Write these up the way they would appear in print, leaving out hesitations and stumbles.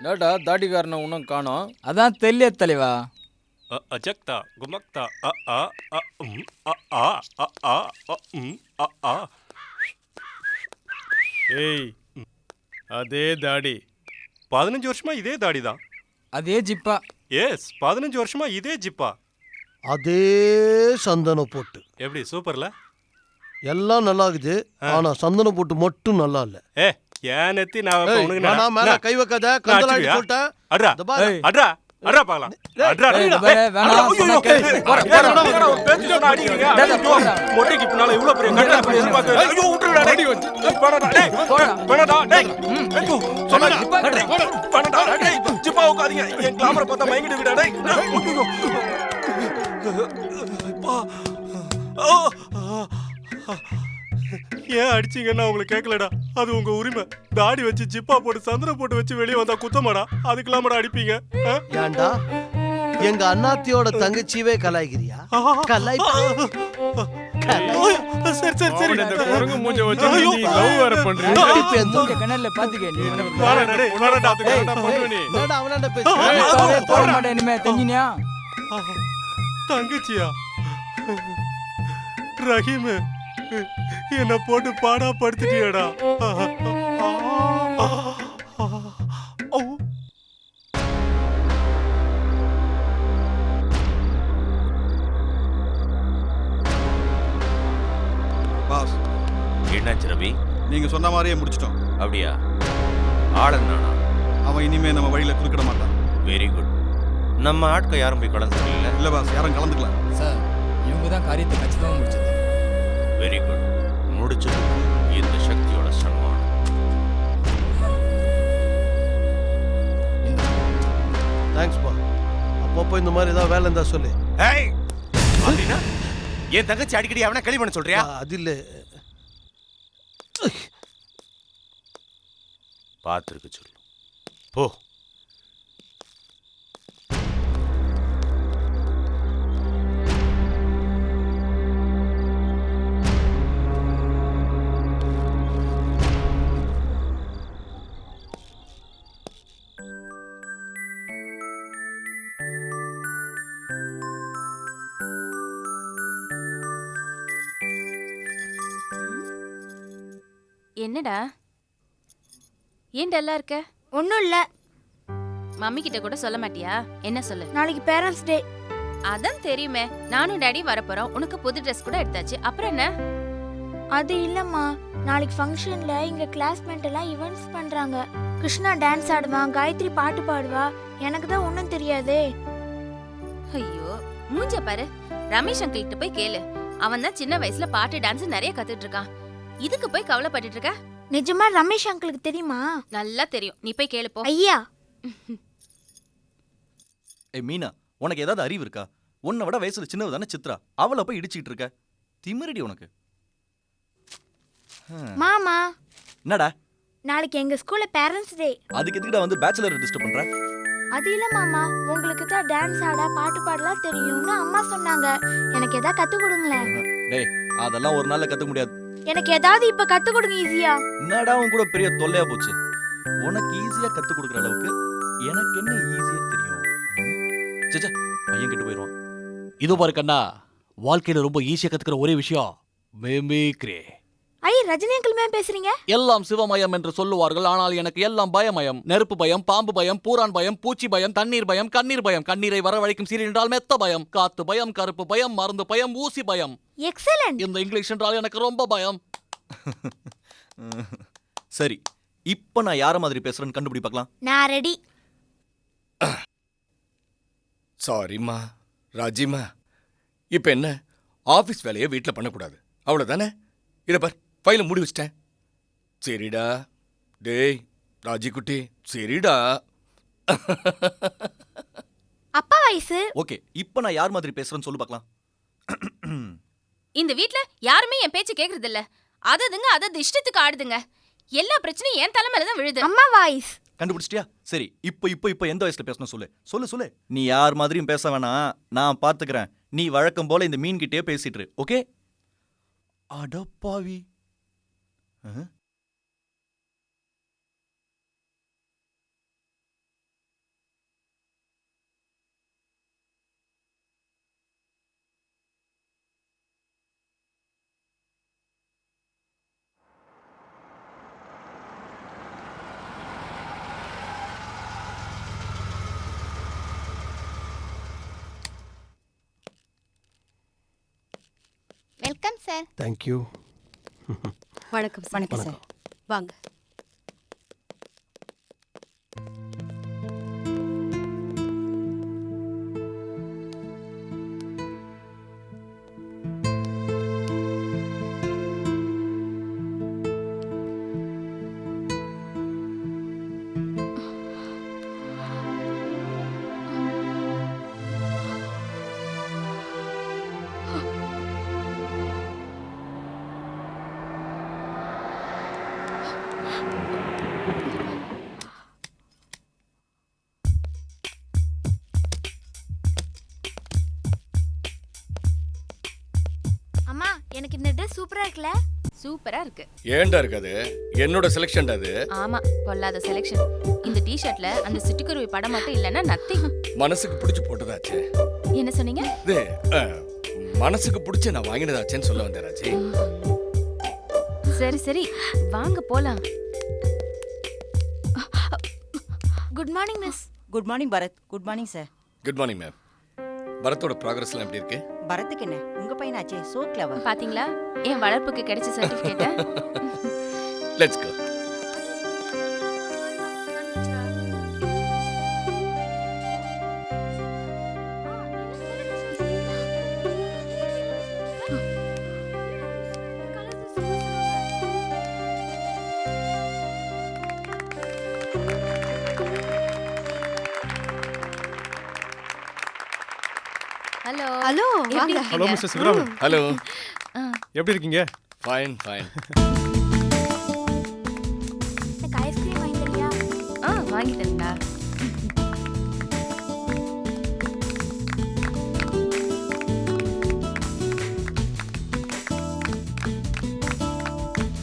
டாடா தாடிக்காரனை இன்னும் காணோம். அதான் தெரியல தலைவா. அஜக்தா குமக்தா அ ஆ அ ம் அ ஆ அ ஆ அ ம் அ ஆ. ஏய், அதே தாடி. 15 வருஷமா இதே தாடி தான். அதே ஜிப்பா. எஸ், 15 வருஷமா இதே ஜிப்பா. அதே சந்தனம் போட்டு. எப்படி சூப்பர்ல? எல்லாம் நல்லா இருக்குது. ஆனா சந்தனம் போட்டு மட்டும் நல்லா இல்ல. ஏன் நெத்தி நான் உனக்கு நான் மேல கை வைக்காத. கந்தலாடி சொல்லிட்டேன். அட்ரா அட்ரா அட்ரா பாக்கலாம். அட்ரா மொட்டைக்கு பின்னால இவ்வளவு பெரிய கட்டை எப்படி எதிர்பார்க்க? ஐயோ விட்டுடா டேய். பணடா டேய். பணடா டேய். ஐயோ சொன்னடா. பணடா டேய். ஜிப்பா உட்காருங்க. என் கிளாமரை பார்த்தா மயங்கிடு விடா டேய். ஐயோ. ஏன் அடிச்சீங்கன்னா உங்களுக்கு கேட்கலடா. அது உங்க உரிமை. தாடி வச்சு ஜிப்பா போட்டு சந்தனம் போட்டு வச்சு வெளியே வந்தா குத்தமாடா. அதுக்கெல்லாமடா அடிப்பீங்க? ஏன்டா எங்க அண்ணாத்தியோட தங்கச்சியவே கலாய்கிறியா? சரி சரி சரி. இந்த குரங்கு மூஞ்ச வச்சு நீ லவ் வேற பண்றீங்க. மூஞ்ச கண்ணல்ல பாத்துக்க நீ. வாடா டேய் வாடா என்னடா பண்ணுவ நீ? என்னடா அவனாண்ட பேசுற? போட மாட்டேன் இனிமே தெரிஞ்சினியா? தங்கச்சியா? ரஹீம் என்ன போட்டு பாடா படுத்துட்டியடா. பாஸ், என்னாச்சு ரவி? நீங்க சொன்ன மாதிரியே முடிச்சிட்டோம். அப்படியா? ஆளன் நானா? அவன் இனிமே நம்ம வழியில குறுக்கிட மாட்டான். Very good. நம்ம ஆட்கள் யாரும் போய் கலந்துக்கல. இல்ல பாஸ், யாரும் கலந்துக்கலாம். சார் இவங்க தான் காரியத்தை கச்சிதமா முடிச்சது. Very good. முடிச்சது இந்த சக்தியோட சன்மானம். தேங்க்ஸ் பா. அப்பப்போ இந்த மாதிரி ஏதாவது வேலை இருந்தா சொல்லு. ஏய் அப்படினா என் தங்கச்சி அடிக்கடி அவனை களி பண்ண சொல்றியா? அது இல்ல. பாத்துருக்கு சொல்லு. போ. என்னடா ஏன் டல்லா இருக்க? ஒன்றும் இல்லை. மம்மி கிட்ட கூட சொல்ல மாட்டியா? என்ன சொல்லு. நாளைக்கு பேரண்ட்ஸ் டே. அதான் தெரியுமே, நானும் டாடி வரப்போறோம். உனக்கு புது ட்ரெஸ் கூட எடுத்தாச்சு. அப்புறம் என்ன? அது இல்லம்மா, நாளைக்கு ஃபங்க்ஷன்ல எங்க கிளாஸ்மேட் எல்லாம் ஈவென்ட்ஸ் பண்றாங்க. கிருஷ்ணா டான்ஸ் ஆடுவான், காயத்ரி பாட்டு பாடுவா. எனக்கு தான் ஒன்றும் தெரியாதே. ஐயோ மூஞ்ச பாரு. ரமேஷ் அங்கிள் கிட்ட போய் கேளு. அவன் தான் சின்ன வயசுல பாட்டு டான்ஸ் நிறைய கத்துட்டு இருக்கான். இதுக்கு போய் கவலைப்பட்டு இருக்க? நிஜமா ரமேஷ் அங்கிளுக்கு தெரியுமா? நல்லா தெரியும். நீ போய் கேளு போ. ஐயா. ஏய் மீனா, உனக்கு ஏதாவது அறிவு இருக்கா? உன்னை விட வயசுல சின்னவ தானே சித்ரா. அவளை போய் இடிச்சிட்டு இருக்க. திமிரடி உனக்கு. மாமா. என்னடா? நாளைக்கு எங்க ஸ்கூல்ல பேரண்ட்ஸ் டே. அதுக்கு எதுக்குடா வந்து பேச்சுலர் டிஸ்டர்ப் பண்ற? அது இல்ல மாமா, உங்களுக்கு தான் டான்ஸ் ஆட பாட்டு பாடலாம் தெரியும்னு அம்மா சொன்னாங்க. எனக்கு ஏதாவது கத்து கொடுங்களேன். டேய், அதெல்லாம் ஒரு நாள்ல கத்துக்க முடியாது. எனக்கு ஏதாவது இப்ப கத்து கொடுங்க ஈஸியா. என்னடா உன் கூட பெரிய தொல்லையா போச்சு. உனக்கு ஈஸியா கத்து கொடுக்குற அளவுக்கு எனக்கு என்ன ஈஸியா தெரியும்? சச்சா, பையன் கிட்ட போயிடுவான். இது பாரு கண்ணா, வாழ்க்கையில ரொம்ப ஈஸியா கத்துக்கிற ஒரே விஷயம் மேமிக்ரே. ஐயா, ரஜினி அங்கிள் மேம் பேசுறீங்க? எல்லாம் சிவமயம் என்று சொல்லுவார்கள், ஆனால் எனக்கு எல்லாம் பயமயம். நெருப்பு பயம், பாம்பு பயம், பூரான் பயம், பூச்சி பயம், தண்ணீர் பயம், கண்ணீர் பயம், கண்ணீரை வரவழைக்கும் சீரி என்றால் மெத்த பயம், காத்து பயம், கருப்பு பயம், மருந்து பயம், ஊசி பயம். எக்ஸலென்ட். இந்த இங்கிலீஷ் என்றால் எனக்கு ரொம்ப பயம். சரி, இப்ப நான் யார மாதிரி பேசுறேன்னு கண்டுபிடி பார்க்கலாம். நான் ரெடி. சாரிம்மா ராஜிமா. இப்ப என்ன, ஆபீஸ் வேலையை வீட்டில் பண்ணக்கூடாது அவ்வளவுதானே? இதை பார், ஃபைலை மூடி வச்சிட்டேன். சரிடா டேய் ராஜி குட்டி, சரிடா. அப்பா வயசு. ஓகே, இப்ப நான் யார் மாதிரி பேசுறேன்னு சொல்லு பார்க்கலாம். இந்த வீட்ல யாருமே என் பேச்சு கேக்குறது இல்ல. அதுங்க அது இஷ்டத்துக்கு ஆடுதுங்க. எல்லா பிரச்சனையும் என் தலைமையில தான் விழுது. அம்மா வாய்ஸ் கண்டுபிடிச்சிட்டியா? சரி, இப்போ எந்த வயசுல பேசணும் சொல்லு. சொல்லு சொல்லு. நீ யார் மாதிரியும் பேச வேணாம், நான் பாத்துக்கிறேன். நீ வழக்கம் போல இந்த மீன் கிட்டே பேசிட்டு, ஓகே? அடப்பாவி. வணக்கம் சார். தேங்க்யூ. வணக்கம் வணக்கம் சார். வாங்க. அம்மா எனக்கு இந்த ட்ரெஸ் சூப்பரா இருக்குல்ல? சூப்பரா இருக்கு. ஏன்டா இருக்காது? என்னோட செலெக்ஷன் அது. ஆமா, பொல்லாத செலெக்ஷன். இந்த டி-ஷர்ட்ல அந்த சிட்டுக்குருவி படம் மட்டும் இல்லன்னா நத்திங். மனசுக்கு பிடிச்சு போட்டதாச்சே. என்ன சொன்னீங்க? இது மனசுக்கு பிடிச்சு நான் வாங்கினதாச்சேன்னு சொல்ல வந்தேன் ராஜி. சரி சரி, வாங்க போலாம். Good morning miss. Good morning Bharath. Good morning sir. Good morning ma'am. பரத்தோட ப்ராக்ரஸ்லாம் எப்படி இருக்கு? பரத்துக்கு என்ன, உங்க பையனாச்சே, சோ கிளவர். பாத்தீங்களா என் வளர்ப்புக்கு கிடைச்ச certificate. Let's go. Hello. Hello, வாங்க. Hello mister Sivaraman. ஹலோ. எப்படி இருக்கீங்க? Fine fine. எனக்கு ஐஸ்கிரீம் வாங்கி தரியா? வாங்கி தரேன்டா.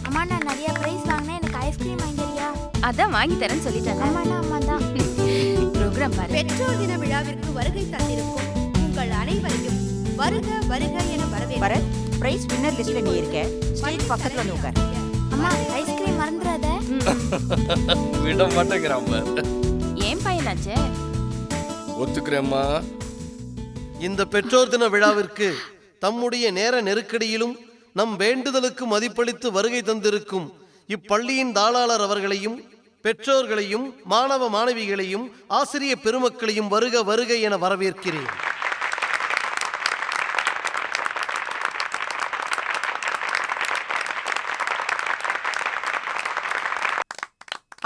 அம்மா நான் நிறைய பிரைஸ் வாங்கினேன், எனக்கு ஐஸ்கிரீம் வாங்கி தரியா? அதான் வாங்கி தரேன்னு சொல்லிட்டேன். அம்மா தான். ப்ரோக்ராம் பாரு. பெற்றோர் தின விழாவிற்கு வருகை தந்திருக்கும் உங்கள் அனைவரையும் வருக வருக என வரவேற்கிறேன். பரத், பிரைஸ் வின்னர் லிஸ்ட்ல நீ இருக்க. ஸ்டேஜ் பக்கத்துல வந்து உட்கார். அம்மா ஐஸ்கிரீம் மறந்துடாத. விட மாட்டேங்கிறாம. ஏன் பையனாச்சே? ஒத்துக்கிறேம்மா. இந்த பெற்றோர் தின விழாவிற்கு தம்முடைய நேர நெருக்கடியிலும் நம் வேண்டுதலுக்கு மதிப்பளித்து வருகை தந்திருக்கும் இப்பள்ளியின் தாளாளர் அவர்களையும் பெற்றோர்களையும் மாணவ மாணவிகளையும் ஆசிரிய பெருமக்களையும் வருக வருக என வரவேற்கிறேன்.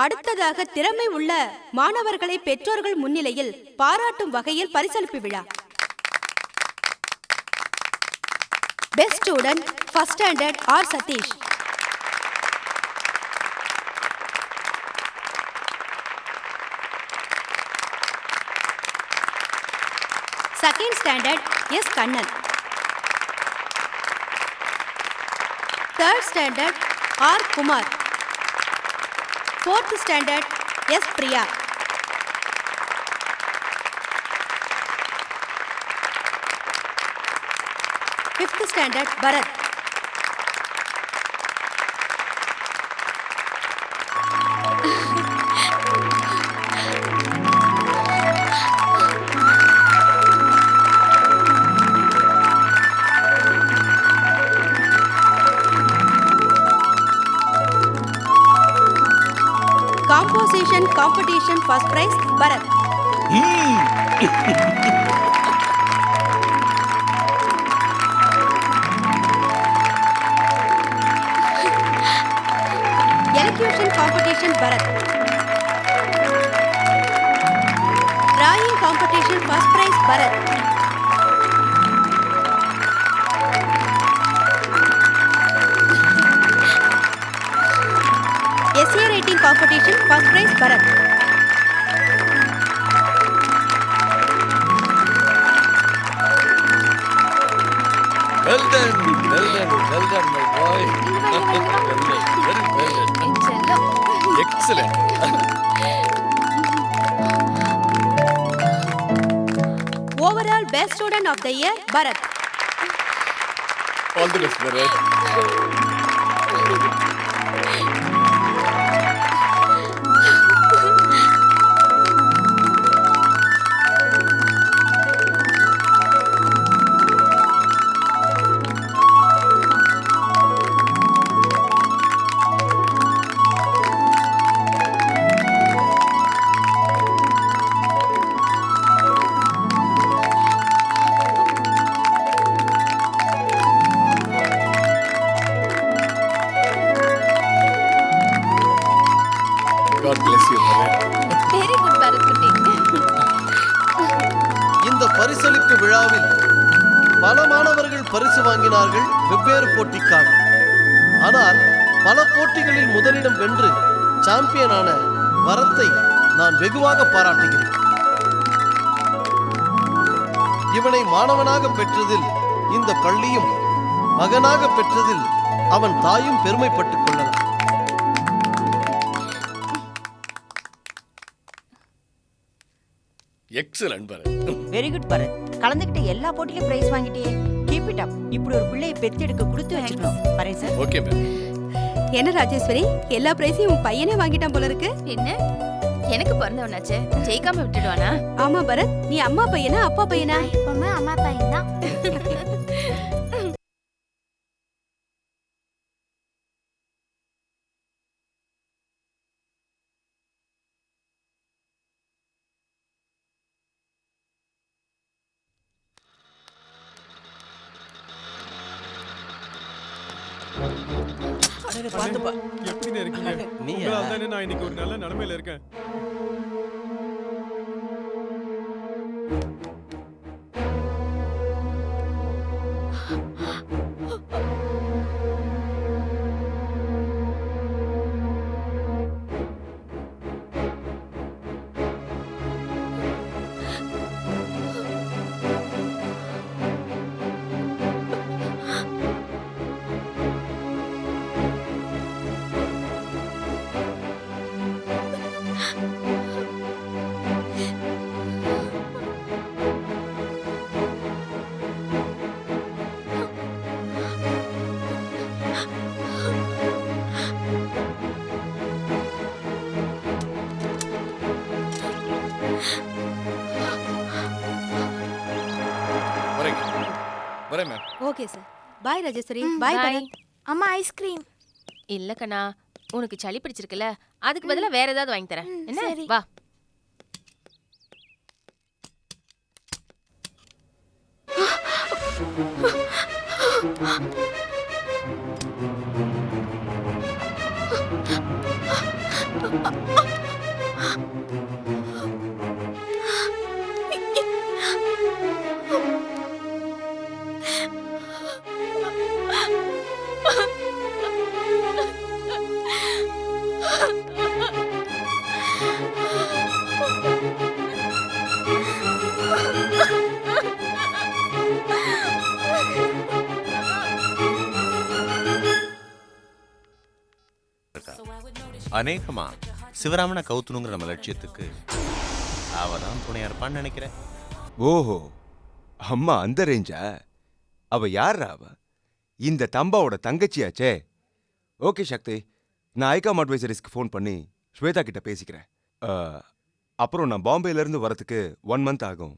அடுத்ததாக திறமை உள்ள மாணவர்களை பெற்றோர்கள் முன்னிலையில் பாராட்டும் வகையில் பரிசளிப்பு விழா. Best student first standard R Sathish. Second standard S Kannan. Third standard R Kumar. Fourth standard S Priya. Fifth standard Bharath. Composition competition first prize Bharat. Elocution competition Bharat. Drawing competition first prize Bharat. Essay writing competition first prize Bharat. Well done, my boy. Very well done. Excellent. Overall best student of the year Bharat. All the best, Bharat. Very good Bharath குட்டி. இந்த பரிசளிப்பு விழாவில் பல மாணவர்கள் பரிசு வாங்கினார்கள் வெவ்வேறு போட்டிக்காக. ஆனால் பல போட்டிகளில் முதலிடம் வென்று சாம்பியனான பரத்தை நான் வெகுவாக பாராட்டுகிறேன். இவனை மாணவனாக பெற்றதில் இந்த பள்ளியும், மகனாக பெற்றதில் அவன் தாயும் பெருமைப்பட்டுக் கொள்ளலாம். Excellent Bharath. Very good Bharath. கலந்துக்கிட்ட எல்லா போட்டியிலும் பிரைஸ் வாங்கிட்டியே. Keep it up. இப்படி ஒரு பிள்ளையை பெத்தெடுக்க கொடுத்து வச்சுக்கணும். வரேன் சார். Okay ma'am. என்ன ராஜேஸ்வரி, எல்லா பிரைஸையும் உன் பையனே வாங்கிட்டான் போல இருக்கு. என்ன எனக்கு பிறந்தவனாச்சே, ஜெயிக்காம விட்டுடுவானா? ஆமா பரத், நீ அம்மா பையனா அப்பா பையனா? எப்பவுமே அம்மா பையன் தான். எப்படி இருக்கீங்க? உங்களால தானே நான் இன்னைக்கு ஒரு நல்ல நிலைமையில இருக்கேன். வரேன் ma'am. Okay sir. Bye Rajeswari. Bye Bharath. அம்மா ஐஸ்கிரீம். இல்ல கண்ணா, உனக்கு சளி பிடிச்சிருக்குல்ல, அதுக்கு பதிலா வேற ஏதாவது வாங்கி தரேன். என்ன சரி. வா. அநேகமா சிவராமனை கவுத்தணுங்கிற நம்ம லட்சியத்துக்கு அவதான் துணையா இருப்பான்னு நினைக்கிறேன். ஓஹோ, அம்மா அந்த ரேஞ்சா? அவ யாரா அவ? இந்த தம்பாவோட தங்கச்சியாச்சே. ஓகே சக்தி, நான் ஐகாம் அட்வைசரிஸ்க்கு ஃபோன் பண்ணி ஸ்வேதா கிட்ட பேசிக்கிறேன். அப்புறம் நான் பாம்பேல இருந்து வரதுக்கு 1 month ஆகும்.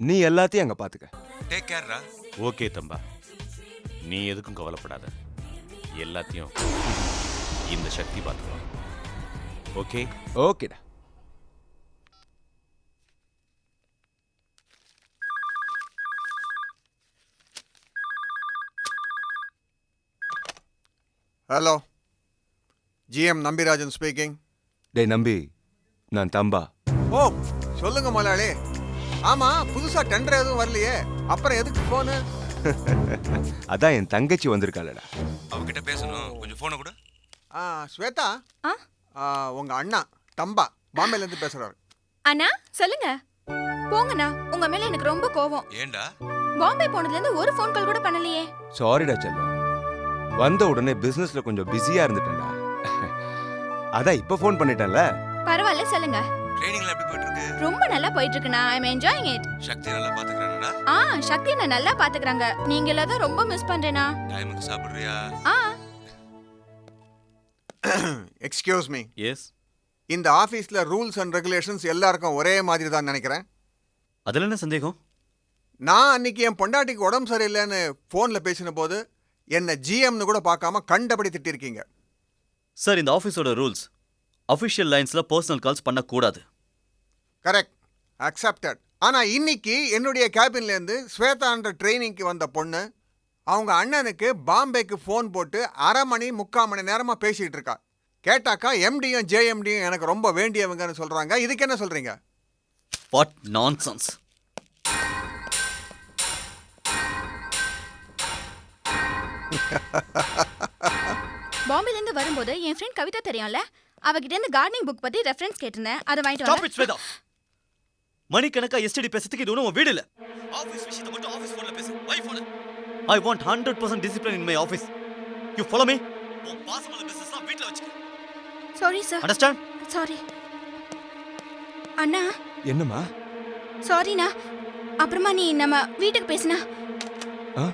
நீ எல்லாத்தையும் அங்க பாத்துக்க. டேக் கேர்ரா. ஓகே தம்பா, நீ எதுக்கும் கவலைப்படாத. எல்லாத்தையும் இந்த சக்தி பார்த்துக்கலாம். ஓகே ஓகேடா. Hello, GM Nambirajan speaking. டேய் நம்பி, நான் தம்பா. ஓ சொல்லுங்க முதலாளி. ஆமா, புதுசா டெண்டர் எதுவும் வரலையே, அப்புறம் எதுக்கு போனு? அதான் என் தங்கச்சி வந்திருக்காளடா, அவகிட்ட பேசணும். கொஞ்சம் போனை கொடு. ஸ்வேதா, உங்க அண்ணா தம்பா பாம்பேல இருந்து பேசுறாரு. அண்ணா சொல்லுங்க. போங்கண்ணா, உங்க மேல எனக்கு ரொம்ப கோவம். ஏண்டா? பாம்பே போனதுல இருந்து ஒரு ஃபோன் கால் கூட பண்ணலையே. சாரிடா செல்லம், வந்த உடனே பிசினஸ்ல கொஞ்சம் பிஸியா இருந்துட்டேன்டா. அதான் இப்ப ஃபோன் பண்ணிட்டேன்ல. பரவாயில்ல, சொல்லுங்க. ட்ரெயினிங்ல எப்படி போயிட்டு இருக்கு? ரொம்ப நல்லா போயிட்டு இருக்குண்ணா. ஐ அம் என்ஜாயிங் இட். சக்தி நல்லா பாத்துக்கறானடா? சக்தி என்ன நல்லா பாத்துக்கறாங்க. நீங்க எல்லாரும் ரொம்ப மிஸ் பண்றேனா? டைமுக்கு சாப்பிடுறியா? Excuse me. எஸ். இந்த ஆபீஸ்ல ரூல்ஸ் அண்ட் ரெகுலேஷன்ஸ் எல்லாருக்கும் ஒரே மாதிரி தான் நினைக்கிறேன். அதுல என்ன சந்தேகம்? நான் அன்னைக்கு என் பொண்டாட்டிக்கு உடம்பு சரியில்லைன்னு போன்ல பேசின போது என்ன ஜிஎம்னு கூட பார்க்காம கண்டபடி திட்டிருக்கீங்க. சார், இந்த ஆஃபீஸோட ரூல்ஸ் அஃபிஷியல் லைன்ஸ்ல பர்சனல் கால்ஸ் பண்ணக்கூடாது. Correct, accepted. ஆனா இன்னைக்கு என்னுடைய கேபின்ல இருந்து ஸ்வேதான்ற ட்ரைனிங்க்கு வந்த பொண்ணு அவங்க அண்ணனுக்கு பாம்பேக்கு ஃபோன் போட்டு 1/2 மணி 3/4 மணி நேரமா பேசிட்டு இருக்கா. கேட்டாக்கா எம்டியும் ஜேஎம்டியும் எனக்கு ரொம்ப வேண்டியவங்கன்னு சொல்றாங்க. இதுக்கு என்ன சொல்றீங்க? What nonsense. பாம்பேல இருந்து வரும்போது என் ஃப்ரெண்ட் கவிதா தெரியும்ல, அவகிட்ட இருந்து கார்டனிங் புக் பத்தி ரெஃபரன்ஸ் கேட்டிருந்தேன். அதை வாங்கிட்டு ஸ்டாப் வந்தேன். இட் ஸ்வேதா. மணிக்கணக்கா எஸ்டிடி பேசுறதுக்கு இது ஒன்றும் வீடு இல்ல. ஆபீஸ் விஷயத்தை மட்டும் ஆபீஸ் போன்ல பேசு. வை phone. I want 100% discipline in my office. You follow me? உன் பாசமல பிசினஸ் வீட்ல வச்சுக்க. Sorry sir. அண்டர்ஸ்டாண்ட்? சாரி அண்ணா. என்னம்மா? சாரிண்ணா. அப்புறமா நீ நம்ம வீட்டுக்கு பேசுனா. ஆ?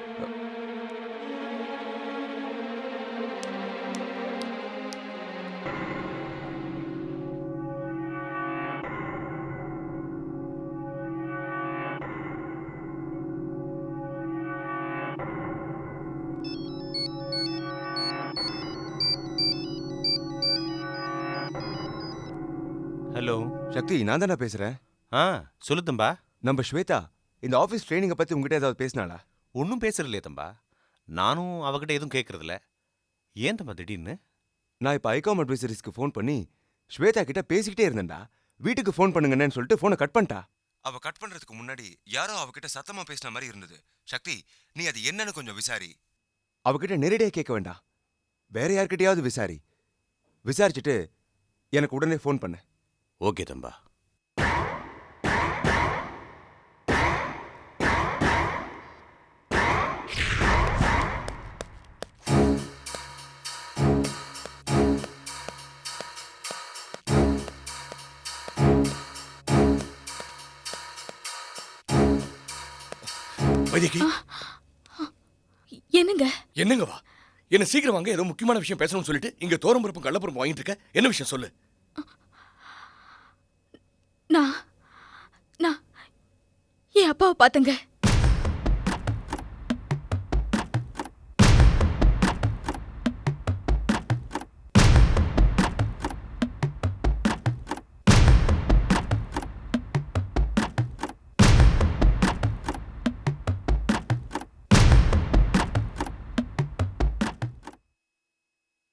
ஹலோ சக்தி, நான் தானே பேசுறேன். ஆ சொல்லு தம்பா. நம்ம ஸ்வேதா இந்த ஆஃபீஸ் ட்ரைனிங்கை பற்றி உங்ககிட்ட ஏதாவது பேசினாளா? ஒன்றும் பேசுறதில்லையே தம்பா. நானும் அவகிட்ட எதுவும் கேட்கறதில்ல. ஏன் தம்பா திடீர்னு? நான் இப்போ ஐகாம் அட்வைசரிஸ்க்கு ஃபோன் பண்ணி ஸ்வேதா கிட்ட பேசிக்கிட்டே இருந்தேன்டா. வீட்டுக்கு ஃபோன் பண்ணுங்கன்னு சொல்லிட்டு ஃபோனை கட் பண்ணிட்டா. அவ கட் பண்றதுக்கு முன்னாடி யாரோ அவகிட்ட சத்தமா பேசின மாதிரி இருந்தது. சக்தி, நீ அது என்னன்னு கொஞ்சம் விசாரி. அவகிட்ட நேரடியாக கேட்க வேண்டாம், வேற யார்கிட்டயாவது விசாரிச்சுட்டு எனக்கு உடனே ஃபோன் பண்ணு. ஓகே தம்பா. வைதேகி, என்னங்க? என்னங்கவா? என்ன சீக்கிரம் வாங்க, ஏதோ முக்கியமான விஷயம் பேசணும்னு சொல்லிட்டு இங்க தோரம்பருப்பும் கள்ளப்பருப்பும் வாங்கிட்டு இருக்க. என்ன விஷயம் சொல்லு. நான் என் அப்பாவை பார்த்தங்க.